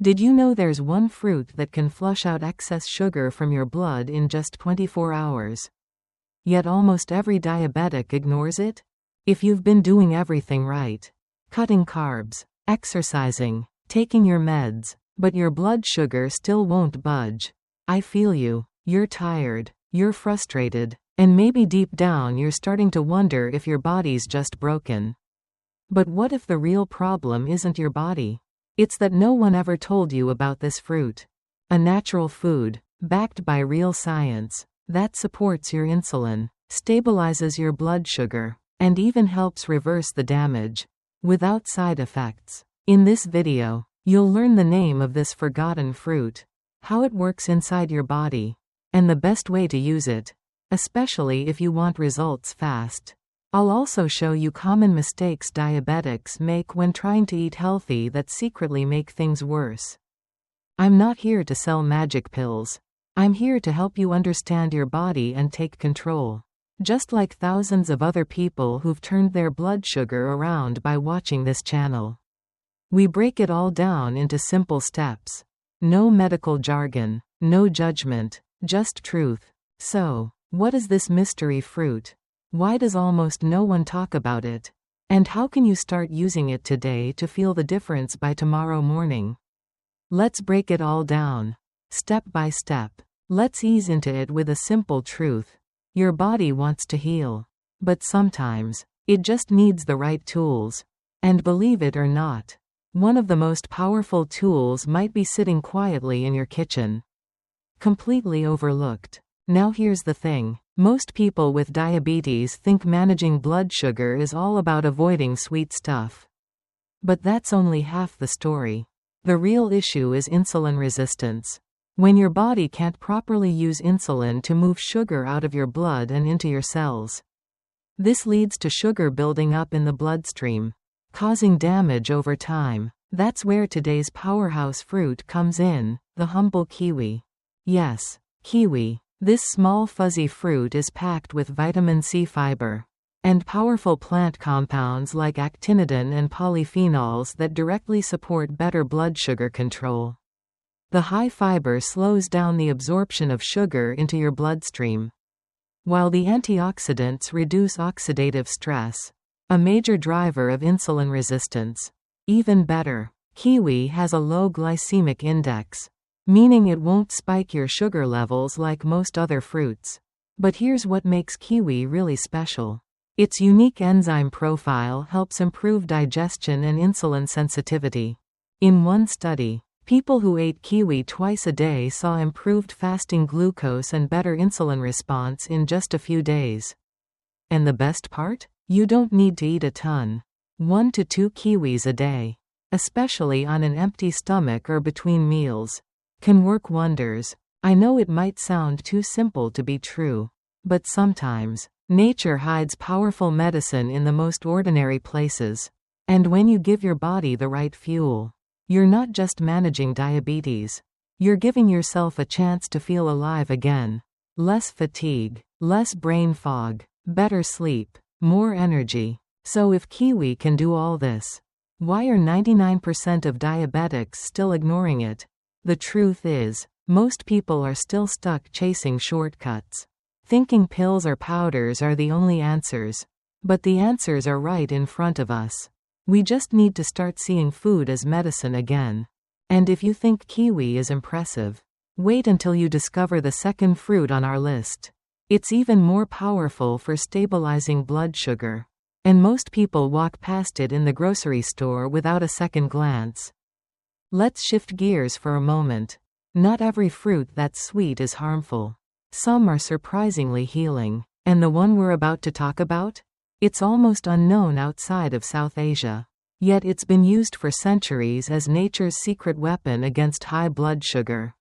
Did you know there's one fruit that can flush out excess sugar from your blood in just 24 hours? Yet almost every diabetic ignores it? If you've been doing everything right, cutting carbs, exercising, taking your meds, but your blood sugar still won't budge, I feel you. You're tired, you're frustrated, and maybe deep down you're starting to wonder if your body's just broken. But what if the real problem isn't your body? It's that no one ever told you about this fruit. A natural food, backed by real science, that supports your insulin, stabilizes your blood sugar, and even helps reverse the damage, without side effects. In this video, you'll learn the name of this forgotten fruit, how it works inside your body, and the best way to use it, especially if you want results fast. I'll also show you common mistakes diabetics make when trying to eat healthy that secretly make things worse. I'm not here to sell magic pills. I'm here to help you understand your body and take control. Just like thousands of other people who've turned their blood sugar around by watching this channel. We break it all down into simple steps. No medical jargon, no judgment, just truth. So, what is this mystery fruit? Why does almost no one talk about it? And how can you start using it today to feel the difference by tomorrow morning? Let's break it all down. Step by step. Let's ease into it with a simple truth. Your body wants to heal. But sometimes, it just needs the right tools. And believe it or not, one of the most powerful tools might be sitting quietly in your kitchen. Completely overlooked. Now here's the thing. Most people with diabetes think managing blood sugar is all about avoiding sweet stuff. But that's only half the story. The real issue is insulin resistance. When your body can't properly use insulin to move sugar out of your blood and into your cells. This leads to sugar building up in the bloodstream, causing damage over time. That's where today's powerhouse fruit comes in, the humble kiwi. Yes, kiwi. This small fuzzy fruit is packed with vitamin C fiber and powerful plant compounds like actinidin and polyphenols that directly support better blood sugar control. The high fiber slows down the absorption of sugar into your bloodstream, while the antioxidants reduce oxidative stress, a major driver of insulin resistance. Even better, kiwi has a low glycemic index, meaning it won't spike your sugar levels like most other fruits. But here's what makes kiwi really special. Its unique enzyme profile helps improve digestion and insulin sensitivity. In one study, people who ate kiwi twice a day saw improved fasting glucose and better insulin response in just a few days. And the best part? You don't need to eat a ton. 1 to 2 kiwis a day, especially on an empty stomach or between meals, can work wonders. I know it might sound too simple to be true, but sometimes, nature hides powerful medicine in the most ordinary places. And when you give your body the right fuel, you're not just managing diabetes. You're giving yourself a chance to feel alive again. Less fatigue, less brain fog, better sleep, more energy. So if kiwi can do all this, why are 99% of diabetics still ignoring it? The truth is, most people are still stuck chasing shortcuts, thinking pills or powders are the only answers. But the answers are right in front of us. We just need to start seeing food as medicine again. And if you think kiwi is impressive, wait until you discover the second fruit on our list. It's even more powerful for stabilizing blood sugar. And most people walk past it in the grocery store without a second glance. Let's shift gears for a moment. Not every fruit that's sweet is harmful. Some are surprisingly healing. And the one we're about to talk about? It's almost unknown outside of South Asia. Yet it's been used for centuries as nature's secret weapon against high blood sugar.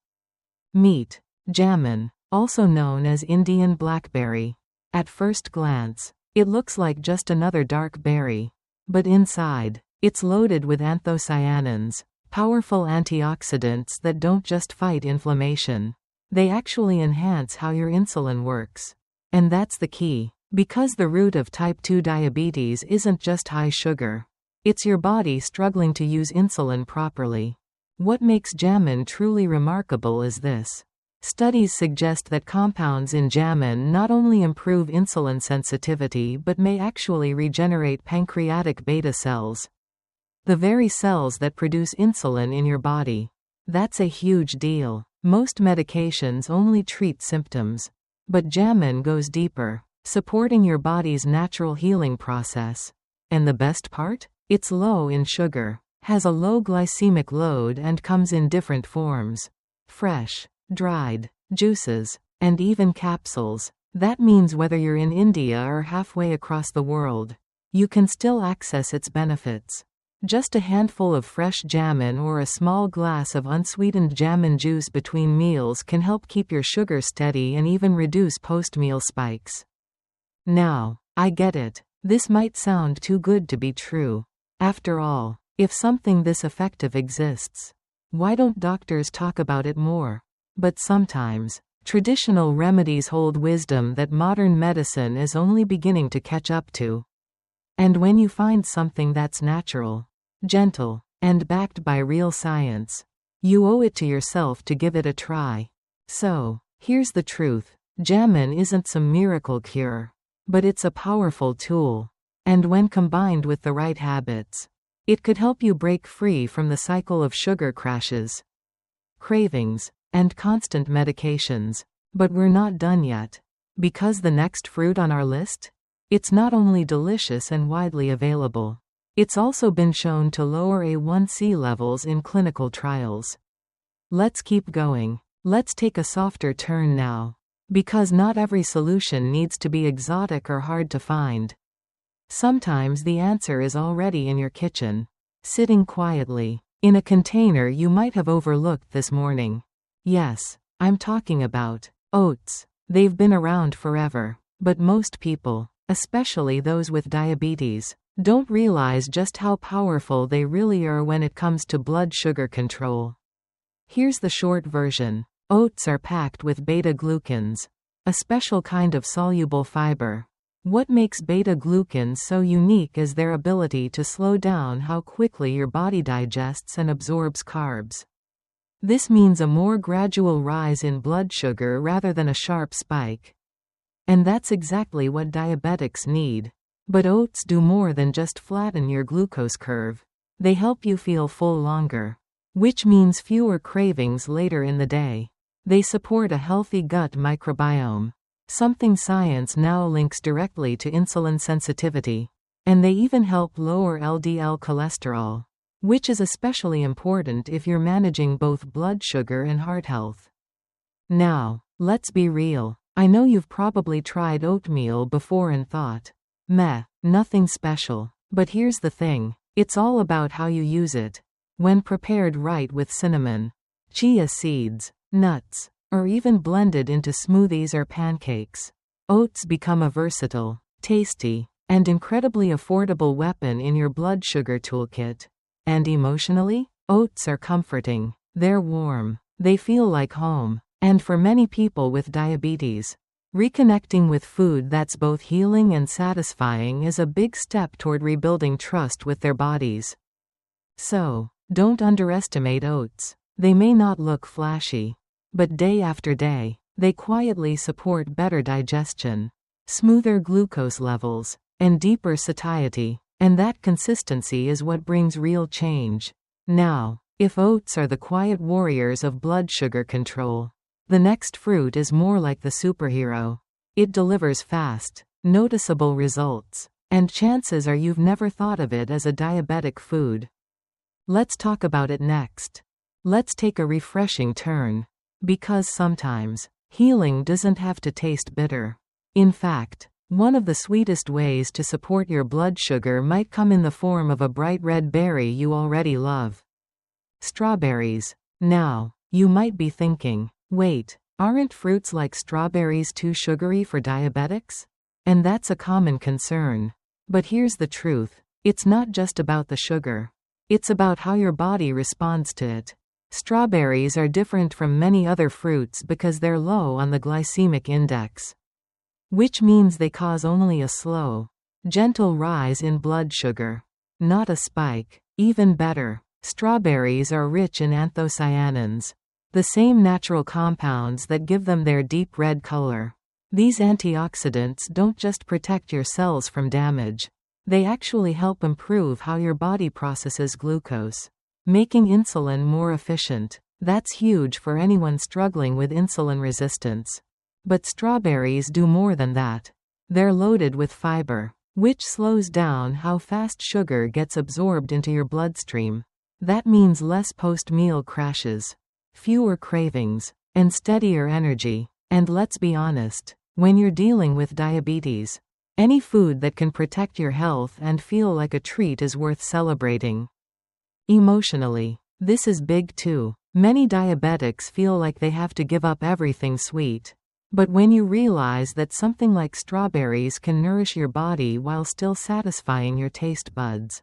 Meat. Jamun, also known as Indian blackberry. At first glance, it looks like just another dark berry. But inside, it's loaded with anthocyanins, powerful antioxidants that don't just fight inflammation. They actually enhance how your insulin works. And that's the key. Because the root of type 2 diabetes isn't just high sugar. It's your body struggling to use insulin properly. What makes jammin truly remarkable is this. Studies suggest that compounds in jammin not only improve insulin sensitivity but may actually regenerate pancreatic beta cells, the very cells that produce insulin in your body. That's a huge deal. Most medications only treat symptoms. But jammin goes deeper, supporting your body's natural healing process. And the best part? It's low in sugar, has a low glycemic load, and comes in different forms: fresh, dried, juices, and even capsules. That means whether you're in India or halfway across the world, you can still access its benefits. Just a handful of fresh jammin or a small glass of unsweetened jammin juice between meals can help keep your sugar steady and even reduce post-meal spikes. Now, I get it. This might sound too good to be true. After all, if something this effective exists, why don't doctors talk about it more? But sometimes, traditional remedies hold wisdom that modern medicine is only beginning to catch up to. And when you find something that's natural, gentle, and backed by real science, you owe it to yourself to give it a try. So, here's the truth. Jammin isn't some miracle cure, but it's a powerful tool. And when combined with the right habits, it could help you break free from the cycle of sugar crashes, cravings, and constant medications. But we're not done yet. Because the next fruit on our list? It's not only delicious and widely available, it's also been shown to lower A1C levels in clinical trials. Let's keep going. Let's take a softer turn now. Because not every solution needs to be exotic or hard to find. Sometimes the answer is already in your kitchen, sitting quietly, in a container you might have overlooked this morning. Yes, I'm talking about oats. They've been around forever, but most people, especially those with diabetes, don't realize just how powerful they really are when it comes to blood sugar control. Here's the short version. Oats are packed with beta-glucans, a special kind of soluble fiber. What makes beta-glucans so unique is their ability to slow down how quickly your body digests and absorbs carbs. This means a more gradual rise in blood sugar rather than a sharp spike. And that's exactly what diabetics need. But oats do more than just flatten your glucose curve. They help you feel full longer, which means fewer cravings later in the day. They support a healthy gut microbiome, something science now links directly to insulin sensitivity. And they even help lower LDL cholesterol, which is especially important if you're managing both blood sugar and heart health. Now, let's be real. I know you've probably tried oatmeal before and thought, meh, nothing special. But here's the thing. It's all about how you use it. When prepared right with cinnamon, chia seeds, nuts, or even blended into smoothies or pancakes, oats become a versatile, tasty, and incredibly affordable weapon in your blood sugar toolkit. And emotionally, oats are comforting. They're warm. They feel like home. And for many people with diabetes, reconnecting with food that's both healing and satisfying is a big step toward rebuilding trust with their bodies. So, don't underestimate oats. They may not look flashy, but day after day, they quietly support better digestion, smoother glucose levels, and deeper satiety. And that consistency is what brings real change. Now, if oats are the quiet warriors of blood sugar control, the next fruit is more like the superhero. It delivers fast, noticeable results, and chances are you've never thought of it as a diabetic food. Let's talk about it next. Let's take a refreshing turn. Because sometimes, healing doesn't have to taste bitter. In fact, one of the sweetest ways to support your blood sugar might come in the form of a bright red berry you already love. Strawberries. Now, you might be thinking, wait, aren't fruits like strawberries too sugary for diabetics? And that's a common concern. But here's the truth. It's not just about the sugar. It's about how your body responds to it. Strawberries are different from many other fruits because they're low on the glycemic index, which means they cause only a slow, gentle rise in blood sugar, not a spike. Even better, Strawberries are rich in anthocyanins, the same natural compounds that give them their deep red color. These antioxidants don't just protect your cells from damage. They actually help improve how your body processes glucose, making insulin more efficient. That's huge for anyone struggling with insulin resistance. But strawberries do more than that. They're loaded with fiber, which slows down how fast sugar gets absorbed into your bloodstream. That means less post-meal crashes, fewer cravings, and steadier energy. And let's be honest, when you're dealing with diabetes, any food that can protect your health and feel like a treat is worth celebrating. Emotionally, this is big too. Many diabetics feel like they have to give up everything sweet. But when you realize that something like strawberries can nourish your body while still satisfying your taste buds,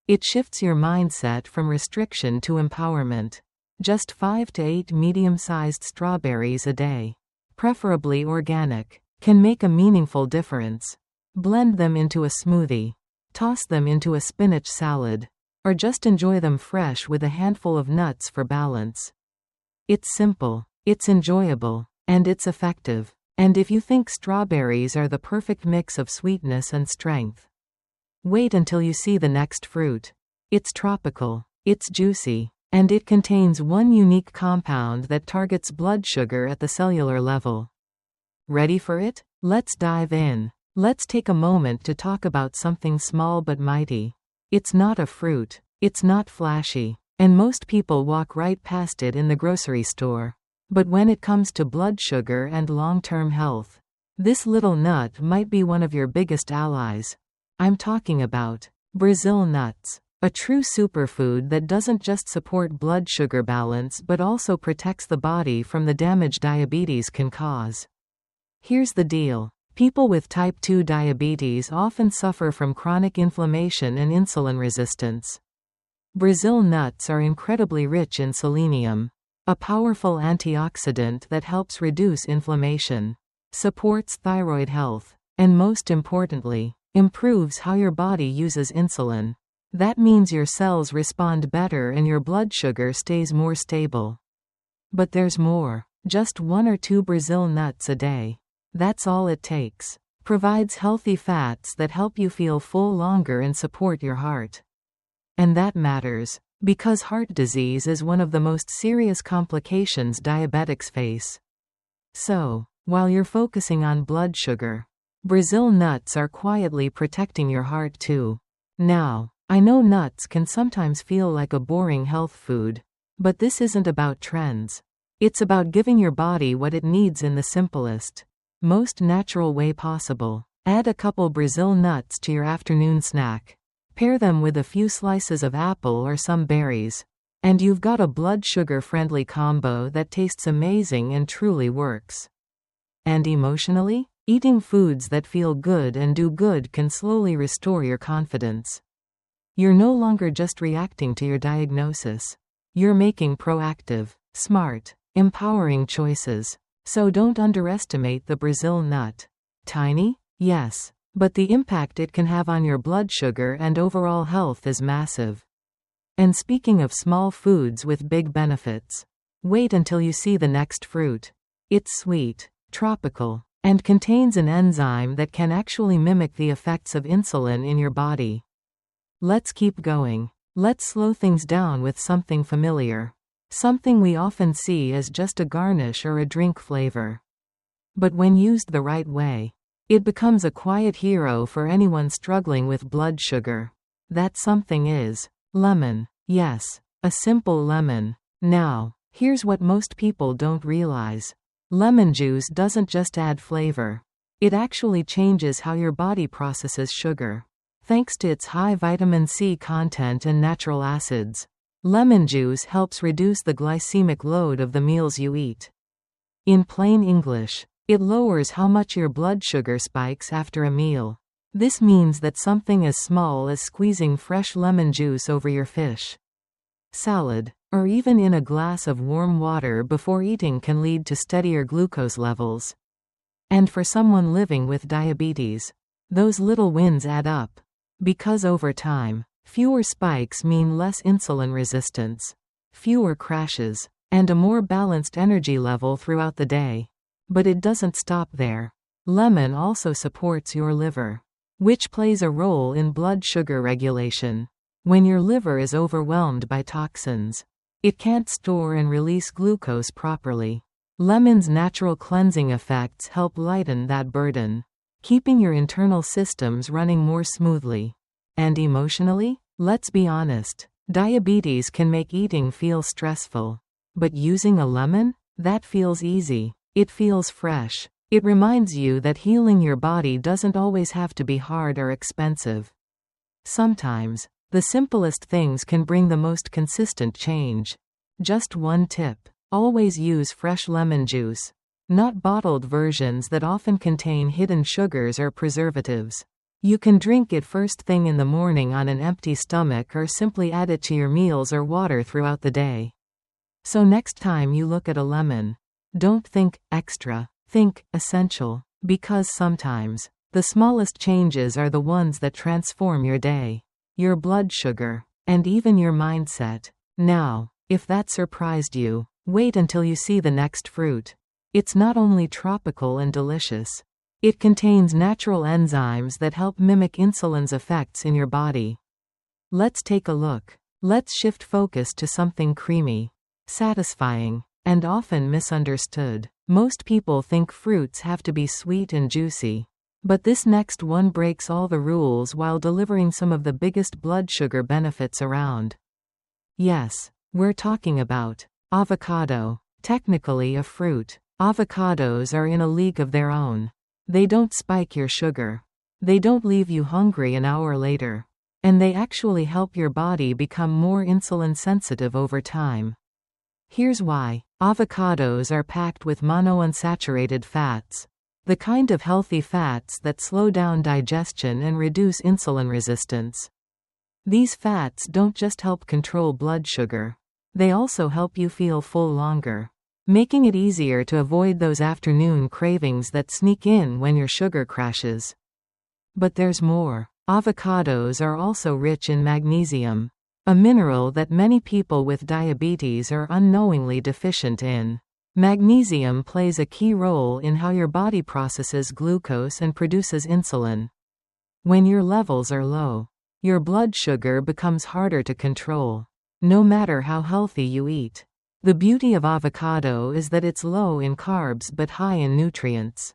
it shifts your mindset from restriction to empowerment. Just 5 to 8 medium-sized strawberries a day, preferably organic, can make a meaningful difference. Blend them into a smoothie, toss them into a spinach salad, or just enjoy them fresh with a handful of nuts for balance. It's simple, it's enjoyable, and it's effective. And if you think strawberries are the perfect mix of sweetness and strength, wait until you see the next fruit. It's tropical, it's juicy, and it contains one unique compound that targets blood sugar at the cellular level. Ready for it? Let's dive in. Let's take a moment to talk about something small but mighty. It's not a fruit, it's not flashy, and most people walk right past it in the grocery store. But when it comes to blood sugar and long-term health, this little nut might be one of your biggest allies. I'm talking about Brazil nuts, a true superfood that doesn't just support blood sugar balance but also protects the body from the damage diabetes can cause. Here's the deal. People with type 2 diabetes often suffer from chronic inflammation and insulin resistance. Brazil nuts are incredibly rich in selenium, a powerful antioxidant that helps reduce inflammation, supports thyroid health, and most importantly, improves how your body uses insulin. That means your cells respond better and your blood sugar stays more stable. But there's more. Just 1 or 2 Brazil nuts a day. That's all it takes. Provides healthy fats that help you feel full longer and support your heart. And that matters, because heart disease is one of the most serious complications diabetics face. So, while you're focusing on blood sugar, Brazil nuts are quietly protecting your heart too. Now, I know nuts can sometimes feel like a boring health food, but this isn't about trends. It's about giving your body what it needs in the simplest, most natural way possible. Add a couple Brazil nuts to your afternoon snack. Pair them with a few slices of apple or some berries, and you've got a blood sugar-friendly combo that tastes amazing and truly works. And emotionally, eating foods that feel good and do good can slowly restore your confidence. You're no longer just reacting to your diagnosis. You're making proactive, smart, empowering choices. So don't underestimate the Brazil nut. Tiny? Yes. But the impact it can have on your blood sugar and overall health is massive. And speaking of small foods with big benefits, wait until you see the next fruit. It's sweet, tropical, and contains an enzyme that can actually mimic the effects of insulin in your body. Let's keep going. Let's slow things down with something familiar. Something we often see as just a garnish or a drink flavor. But when used the right way, it becomes a quiet hero for anyone struggling with blood sugar. That something is lemon. Yes, a simple lemon. Now, here's what most people don't realize. Lemon juice doesn't just add flavor. It actually changes how your body processes sugar. Thanks to its high vitamin C content and natural acids, lemon juice helps reduce the glycemic load of the meals you eat. In plain English, it lowers how much your blood sugar spikes after a meal. This means that something as small as squeezing fresh lemon juice over your fish, salad, or even in a glass of warm water before eating can lead to steadier glucose levels. And for someone living with diabetes, those little wins add up. Because over time, Fewer spikes mean less insulin resistance, fewer crashes, and a more balanced energy level throughout the day. But it doesn't stop there. Lemon also supports your liver, which plays a role in blood sugar regulation. When your liver is overwhelmed by toxins, it can't store and release glucose properly. Lemon's natural cleansing effects help lighten that burden, keeping your internal systems running more smoothly. And emotionally? Let's be honest. Diabetes can make eating feel stressful. But using a lemon? That feels easy. It feels fresh. It reminds you that healing your body doesn't always have to be hard or expensive. Sometimes, the simplest things can bring the most consistent change. Just one tip. Always use fresh lemon juice, not bottled versions that often contain hidden sugars or preservatives. You can drink it first thing in the morning on an empty stomach or simply add it to your meals or water throughout the day. So next time you look at a lemon, don't think extra, think essential, because sometimes the smallest changes are the ones that transform your day, your blood sugar, and even your mindset. Now, if that surprised you, wait until you see the next fruit. It's not only tropical and delicious. It contains natural enzymes that help mimic insulin's effects in your body. Let's take a look. Let's shift focus to something creamy, satisfying, and often misunderstood. Most people think fruits have to be sweet and juicy. But this next one breaks all the rules while delivering some of the biggest blood sugar benefits around. Yes, we're talking about avocado. Technically a fruit, avocados are in a league of their own. They don't spike your sugar. They don't leave you hungry an hour later. And they actually help your body become more insulin sensitive over time. Here's why. Avocados are packed with monounsaturated fats, the kind of healthy fats that slow down digestion and reduce insulin resistance. These fats don't just help control blood sugar. They also help you feel full longer, making it easier to avoid those afternoon cravings that sneak in when your sugar crashes. But there's more. Avocados are also rich in magnesium, a mineral that many people with diabetes are unknowingly deficient in. Magnesium plays a key role in how your body processes glucose and produces insulin. When your levels are low, your blood sugar becomes harder to control, no matter how healthy you eat. The beauty of avocado is that it's low in carbs but high in nutrients,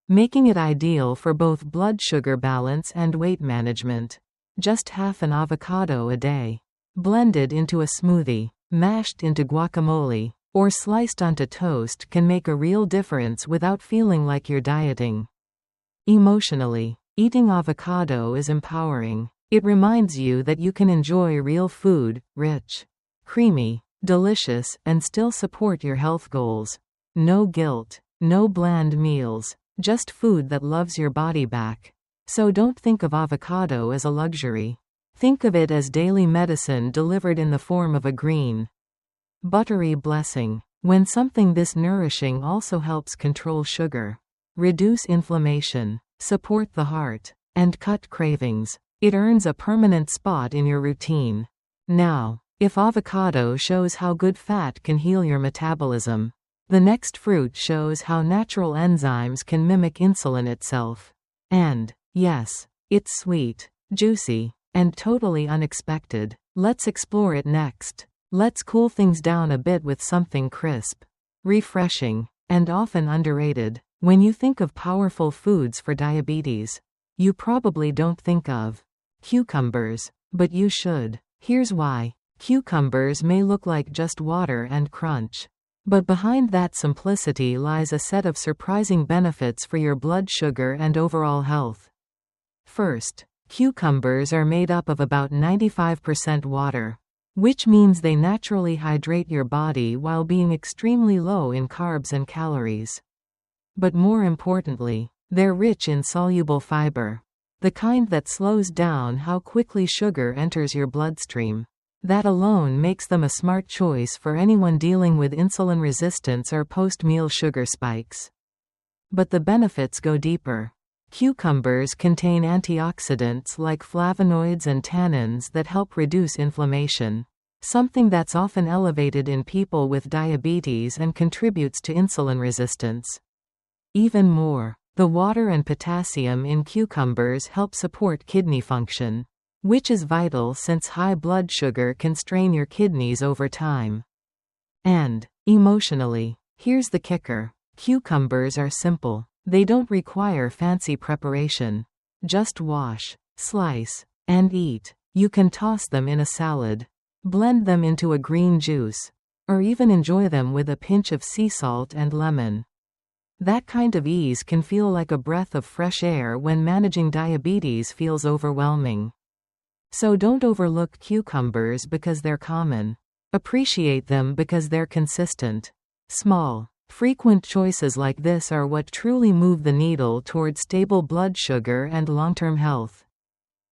making it ideal for both blood sugar balance and weight management. Just half an avocado a day, blended into a smoothie, mashed into guacamole, or sliced onto toast can make a real difference without feeling like you're dieting. Emotionally, eating avocado is empowering. It reminds you that you can enjoy real food, rich, creamy, delicious, and still support your health goals. No guilt, no bland meals, just food that loves your body back. So don't think of avocado as a luxury. Think of it as daily medicine delivered in the form of a green, buttery blessing. When something this nourishing also helps control sugar, reduce inflammation, support the heart, and cut cravings, it earns a permanent spot in your routine. Now, if avocado shows how good fat can heal your metabolism, the next fruit shows how natural enzymes can mimic insulin itself. And, yes, it's sweet, juicy, and totally unexpected. Let's explore it next. Let's cool things down a bit with something crisp, refreshing, and often underrated. When you think of powerful foods for diabetes, you probably don't think of cucumbers, but you should. Here's why. Cucumbers may look like just water and crunch, but behind that simplicity lies a set of surprising benefits for your blood sugar and overall health. First, cucumbers are made up of about 95% water, which means they naturally hydrate your body while being extremely low in carbs and calories. But more importantly, they're rich in soluble fiber, the kind that slows down how quickly sugar enters your bloodstream. That alone makes them a smart choice for anyone dealing with insulin resistance or post-meal sugar spikes. But the benefits go deeper. Cucumbers contain antioxidants like flavonoids and tannins that help reduce inflammation, something that's often elevated in people with diabetes and contributes to insulin resistance. Even more, the water and potassium in cucumbers help support kidney function, which is vital since high blood sugar can strain your kidneys over time. And, emotionally, here's the kicker. Cucumbers are simple. They don't require fancy preparation. Just wash, slice, and eat. You can toss them in a salad, blend them into a green juice, or even enjoy them with a pinch of sea salt and lemon. That kind of ease can feel like a breath of fresh air when managing diabetes feels overwhelming. So don't overlook cucumbers because they're common. Appreciate them because they're consistent. Small, frequent choices like this are what truly move the needle toward stable blood sugar and long-term health.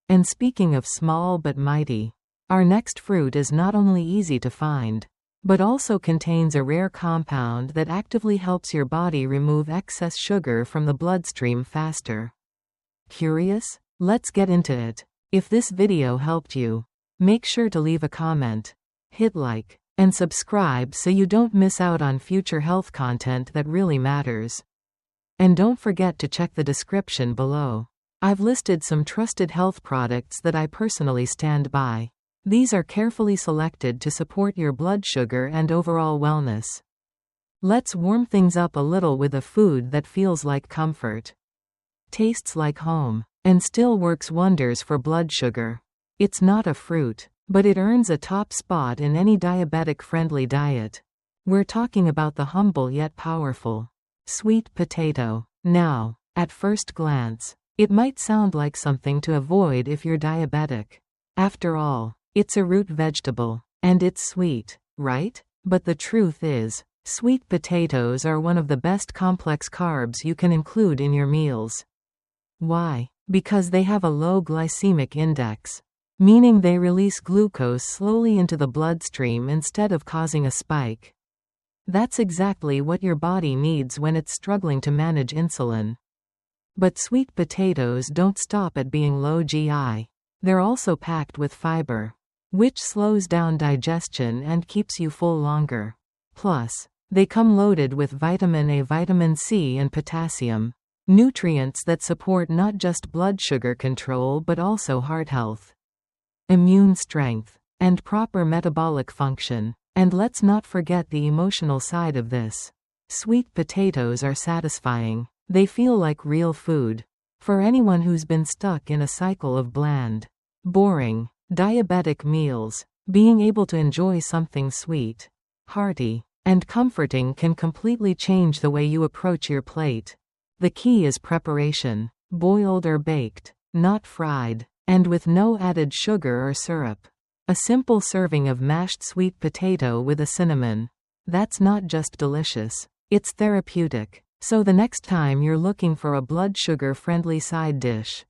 And speaking of small but mighty, our next fruit is not only easy to find, but also contains a rare compound that actively helps your body remove excess sugar from the bloodstream faster. Curious? Let's get into it. If this video helped you, make sure to leave a comment, hit like, and subscribe so you don't miss out on future health content that really matters. And don't forget to check the description below. I've listed some trusted health products that I personally stand by. These are carefully selected to support your blood sugar and overall wellness. Let's warm things up a little with a food that feels like comfort, tastes like home, and still works wonders for blood sugar. It's not a fruit, but it earns a top spot in any diabetic-friendly diet. We're talking about the humble yet powerful sweet potato. Now, at first glance, it might sound like something to avoid if you're diabetic. After all, it's a root vegetable, and it's sweet, right? But the truth is, sweet potatoes are one of the best complex carbs you can include in your meals. Why? Because they have a low glycemic index, meaning they release glucose slowly into the bloodstream instead of causing a spike. That's exactly what your body needs when it's struggling to manage insulin. But sweet potatoes don't stop at being low GI. They're also packed with fiber, which slows down digestion and keeps you full longer. Plus, they come loaded with vitamin A, vitamin C, and potassium, nutrients that support not just blood sugar control but also heart health, immune strength, and proper metabolic function. And let's not forget the emotional side of this. Sweet potatoes are satisfying. They feel like real food. For anyone who's been stuck in a cycle of bland, boring, diabetic meals, being able to enjoy something sweet, hearty, and comforting can completely change the way you approach your plate. The key is preparation, boiled or baked, not fried, and with no added sugar or syrup. A simple serving of mashed sweet potato with a cinnamon. That's not just delicious, it's therapeutic. So the next time you're looking for a blood sugar-friendly side dish,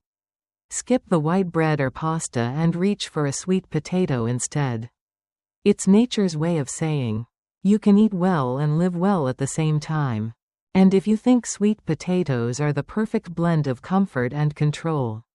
skip the white bread or pasta and reach for a sweet potato instead. It's nature's way of saying, you can eat well and live well at the same time. And if you think sweet potatoes are the perfect blend of comfort and control,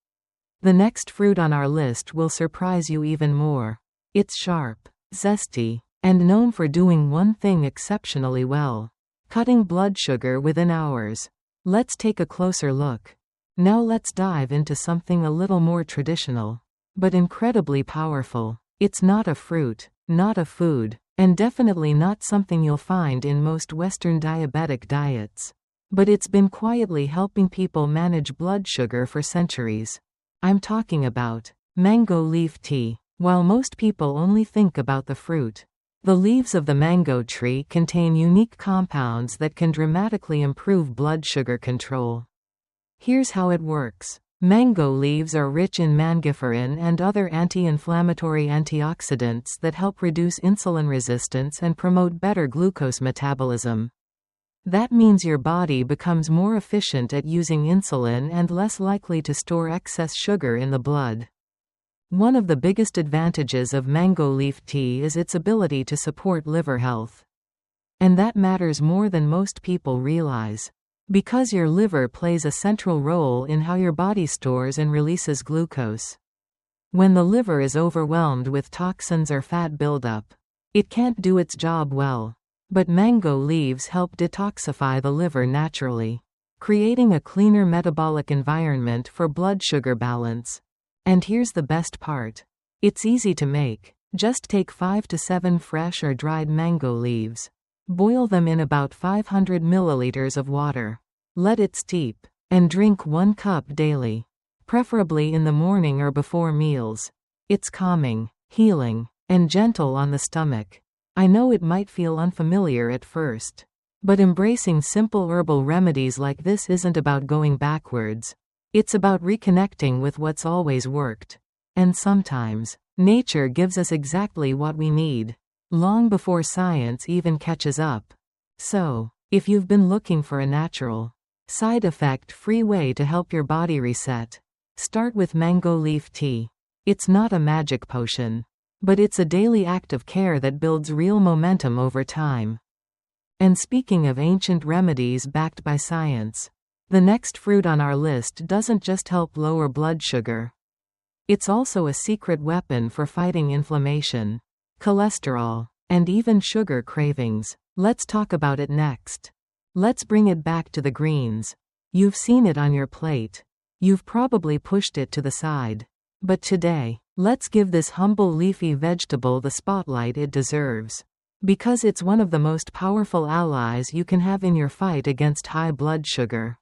the next fruit on our list will surprise you even more. It's sharp, zesty, and known for doing one thing exceptionally well: cutting blood sugar within hours. Let's take a closer look. Now let's dive into something a little more traditional, but incredibly powerful. It's not a fruit, not a food, and definitely not something you'll find in most Western diabetic diets. But it's been quietly helping people manage blood sugar for centuries. I'm talking about mango leaf tea. While most people only think about the fruit, the leaves of the mango tree contain unique compounds that can dramatically improve blood sugar control. Here's how it works. Mango leaves are rich in mangiferin and other anti-inflammatory antioxidants that help reduce insulin resistance and promote better glucose metabolism. That means your body becomes more efficient at using insulin and less likely to store excess sugar in the blood. One of the biggest advantages of mango leaf tea is its ability to support liver health. And that matters more than most people realize. Because your liver plays a central role in how your body stores and releases glucose. When the liver is overwhelmed with toxins or fat buildup, it can't do its job well. But mango leaves help detoxify the liver naturally, creating a cleaner metabolic environment for blood sugar balance. And here's the best part. It's easy to make. Just take 5 to 7 fresh or dried mango leaves. Boil them in about 500 milliliters of water. Let it steep, and drink 1 cup daily, preferably in the morning or before meals. It's calming, healing, and gentle on the stomach. I know it might feel unfamiliar at first, but embracing simple herbal remedies like this isn't about going backwards. It's about reconnecting with what's always worked. And sometimes, nature gives us exactly what we need, long before science even catches up. So, if you've been looking for a natural, side effect-free way to help your body reset, start with mango leaf tea. It's not a magic potion, but it's a daily act of care that builds real momentum over time. And speaking of ancient remedies backed by science, the next fruit on our list doesn't just help lower blood sugar. It's also a secret weapon for fighting inflammation, cholesterol, and even sugar cravings. Let's talk about it next. Let's bring it back to the greens. You've seen it on your plate. You've probably pushed it to the side. But today, let's give this humble leafy vegetable the spotlight it deserves. Because it's one of the most powerful allies you can have in your fight against high blood sugar.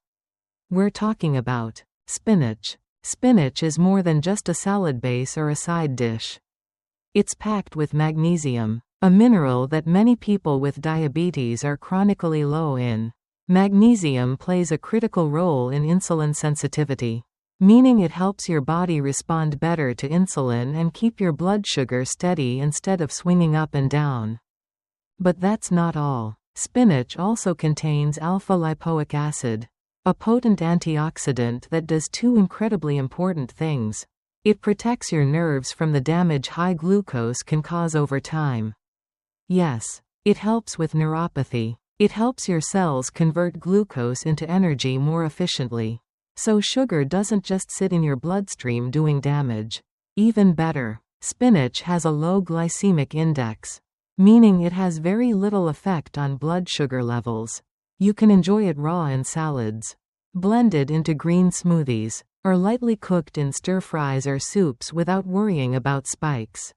We're talking about spinach. Spinach is more than just a salad base or a side dish. It's packed with magnesium, a mineral that many people with diabetes are chronically low in. Magnesium plays a critical role in insulin sensitivity, meaning it helps your body respond better to insulin and keep your blood sugar steady instead of swinging up and down. But that's not all. Spinach also contains alpha-lipoic acid, a potent antioxidant that does 2 incredibly important things. It protects your nerves from the damage high glucose can cause over time. Yes, it helps with neuropathy. It helps your cells convert glucose into energy more efficiently, so sugar doesn't just sit in your bloodstream doing damage. Even better, spinach has a low glycemic index, meaning it has very little effect on blood sugar levels. You can enjoy it raw in salads, blended into green smoothies, or lightly cooked in stir-fries or soups without worrying about spikes.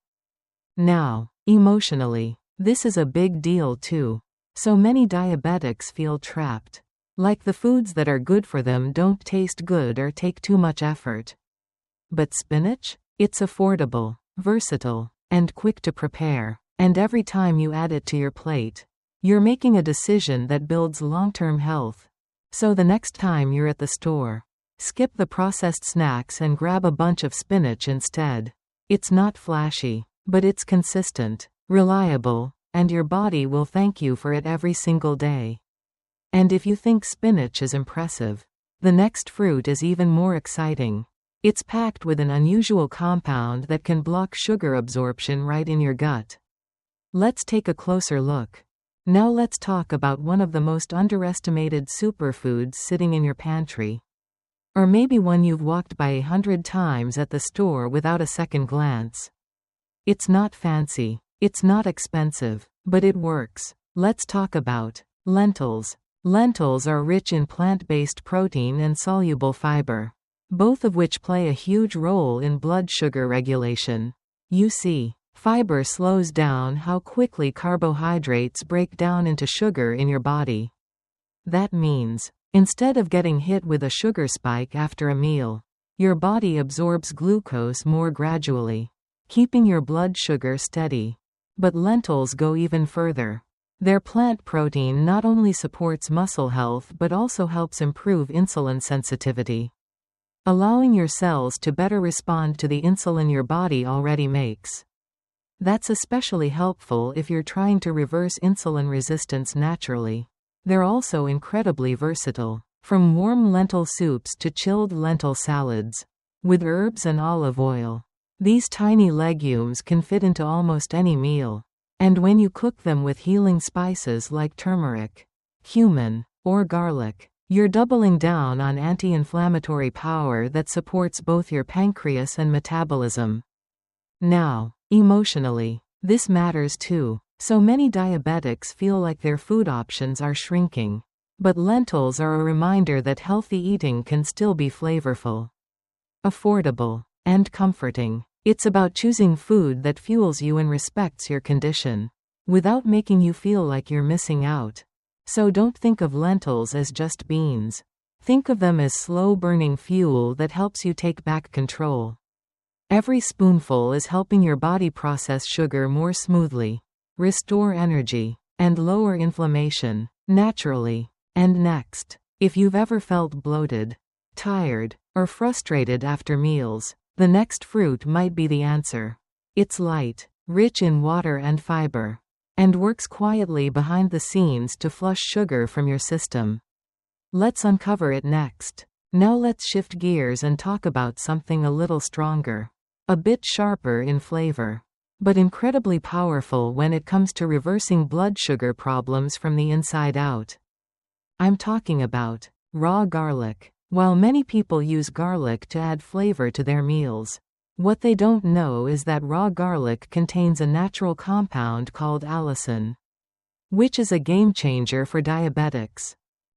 Now, emotionally, this is a big deal too. So many diabetics feel trapped. Like the foods that are good for them don't taste good or take too much effort. But spinach? It's affordable, versatile, and quick to prepare. And every time you add it to your plate, you're making a decision that builds long-term health. So the next time you're at the store, skip the processed snacks and grab a bunch of spinach instead. It's not flashy, but it's consistent, reliable, and your body will thank you for it every single day. And if you think spinach is impressive, the next fruit is even more exciting. It's packed with an unusual compound that can block sugar absorption right in your gut. Let's take a closer look. Now let's talk about one of the most underestimated superfoods sitting in your pantry. Or maybe one you've walked by 100 times at the store without a second glance. It's not fancy, it's not expensive, but it works. Let's talk about lentils. Lentils are rich in plant-based protein and soluble fiber, both of which play a huge role in blood sugar regulation. You see, fiber slows down how quickly carbohydrates break down into sugar in your body. That means, instead of getting hit with a sugar spike after a meal, your body absorbs glucose more gradually, keeping your blood sugar steady. But lentils go even further. Their plant protein not only supports muscle health but also helps improve insulin sensitivity, allowing your cells to better respond to the insulin your body already makes. That's especially helpful if you're trying to reverse insulin resistance naturally. They're also incredibly versatile, from warm lentil soups to chilled lentil salads. With herbs and olive oil, these tiny legumes can fit into almost any meal. And when you cook them with healing spices like turmeric, cumin, or garlic, You're doubling down on anti-inflammatory power that supports both your pancreas and metabolism. Now, emotionally, this matters too. So many diabetics feel like their food options are shrinking. But lentils are a reminder that healthy eating can still be flavorful, affordable, and comforting. It's about choosing food that fuels you and respects your condition, without making you feel like you're missing out. So don't think of lentils as just beans. Think of them as slow-burning fuel that helps you take back control. Every spoonful is helping your body process sugar more smoothly, restore energy, and lower inflammation, naturally. And next, if you've ever felt bloated, tired, or frustrated after meals, the next fruit might be the answer. It's light, rich in water and fiber, and works quietly behind the scenes to flush sugar from your system. Let's uncover it next. Now let's shift gears and talk about something a little stronger, a bit sharper in flavor, but incredibly powerful when it comes to reversing blood sugar problems from the inside out. I'm talking about raw garlic. While many people use garlic to add flavor to their meals, what they don't know is that raw garlic contains a natural compound called allicin, which is a game changer for diabetics.